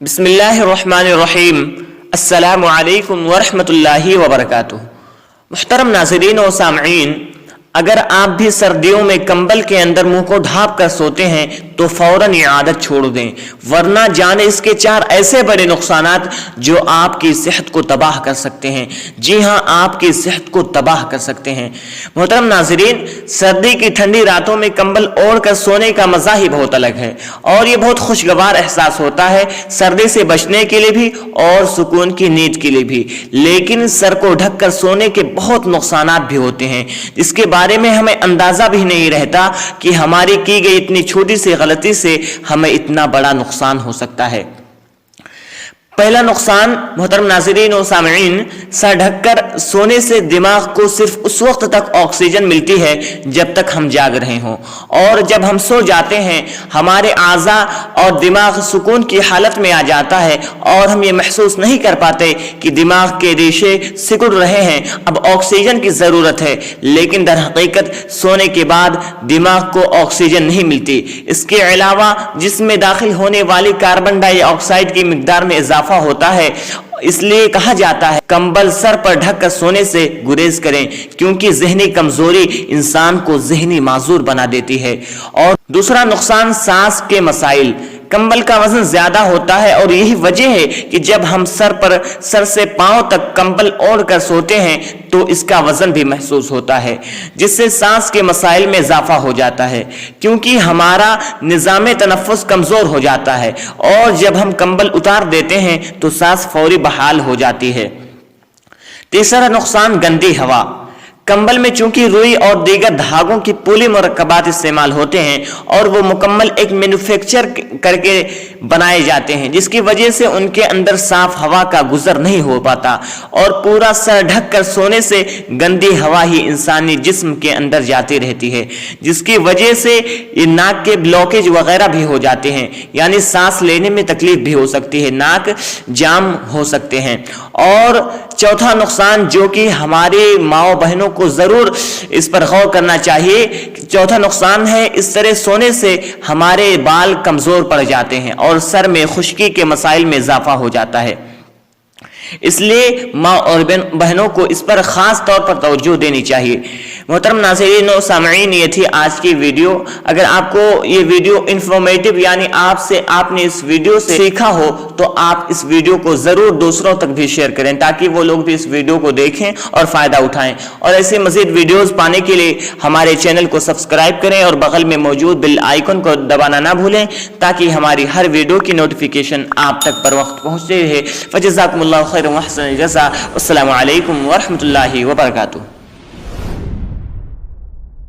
बिस्मिल्लाहिर्रहमानिर्रहीम। अस्सलामु अलैकुम वरहमतुल्लाहि वबरकातुह। मुहतरम नाज़रीन और सामईन, अगर आप भी सर्दियों में कंबल के अंदर मुंह को ढांप कर सोते हैं तो फौरन ये आदत छोड़ दें, वरना जाने इसके 4 ऐसे बड़े नुकसानात जो आपकी सेहत को तबाह कर सकते हैं। जी हां, आपकी सेहत को तबाह कर सकते हैं। मोहतरम नाज़रीन, सर्दी की ठंडी रातों में कंबल ओढ़ कर सोने का मजा ही बहुत अलग है और ये बहुत खुशगवार एहसास होता है, सर्दी से बचने के लिए भी और सुकून की नींद के लिए भी। लेकिन सर को ढक कर सोने के बहुत नुकसानात भी होते हैं, जिसके बारे में हमें अंदाजा भी नहीं रहता कि हमारी की गई इतनी छोटी सी गलती से हमें इतना बड़ा नुकसान हो सकता है। पहला नुकसान मोहतरम नाज़रीन और सामईन, सर ढककर सोने से दिमाग को सिर्फ उस वक्त तक ऑक्सीजन मिलती है जब तक हम जाग रहे हों, और जब हम सो जाते हैं हमारे आज़ा और दिमाग सुकून की हालत में आ जाता है और हम ये महसूस नहीं कर पाते कि दिमाग के रेशे सिकुड़ रहे हैं, अब ऑक्सीजन की ज़रूरत है। लेकिन दर हकीकत सोने के बाद दिमाग को ऑक्सीजन नहीं मिलती। इसके अलावा जिस्म में दाखिल होने वाली कार्बन डाइऑक्साइड की मिकदार में इजाफा होता है। इसलिए कहा जाता है कंबल सर पर ढककर सोने से गुरेज करें, क्योंकि जहनी कमजोरी इंसान को जहनी माजूर बना देती है। और दूसरा नुकसान सांस के मसाइल। कंबल का वजन ज्यादा होता है और यही वजह है कि जब हम सर से पांव तक कंबल ओढ़ कर सोते हैं तो इसका वजन भी महसूस होता है, जिससे सांस के मसाइल में इजाफा हो जाता है, क्योंकि हमारा निज़ाम तनफ्फुस कमजोर हो जाता है और जब हम कंबल उतार देते हैं तो सांस फौरी बहाल हो जाती है। तीसरा नुकसान गंदी हवा। कंबल में चूंकि रुई और दीगर धागों की पूली मुरक्कबात इस्तेमाल होते हैं और वो मुकम्मल एक मैन्युफैक्चर करके बनाए जाते हैं, जिसकी वजह से उनके अंदर साफ हवा का गुजर नहीं हो पाता और पूरा सर ढक कर सोने से गंदी हवा ही इंसानी जिस्म के अंदर जाती रहती है, जिसकी वजह से ये नाक के ब्लॉकेज वगैरह भी हो जाते हैं, यानी सांस लेने में तकलीफ भी हो सकती है, नाक जाम हो सकते हैं। और चौथा नुकसान जो कि हमारी माओ बहनों को जरूर इस पर गौर करना चाहिए, चौथा नुकसान है इस तरह सोने से हमारे बाल कमजोर पड़ जाते हैं और सर में खुश्की के मसाइल में इजाफा हो जाता है। इसलिए माँ और बहनों को इस पर खास तौर पर तवज्जो देनी चाहिए। मोहतरम नाज़रीन और सामईन, ये थी आज की वीडियो। अगर आपको ये वीडियो इंफॉर्मेटिव यानी आपने इस वीडियो से सीखा हो तो आप इस वीडियो को जरूर दूसरों तक भी शेयर करें, ताकि वो लोग भी इस वीडियो को देखें और फायदा उठाएं। और ऐसे मजीद वीडियोस पाने के लिए हमारे चैनल को सब्सक्राइब करें और बगल में मौजूद बेल आइकन को दबाना ना भूलें, ताकि हमारी हर वीडियो की नोटिफिकेशन आप तक पर वक्त पहुंचते रहे। फजज़ाकुमुल्लाहु खैरन व अहसन जज़ा। अस्सलामु अलैकुम व रहमतुल्लाहि व बरकातुहू।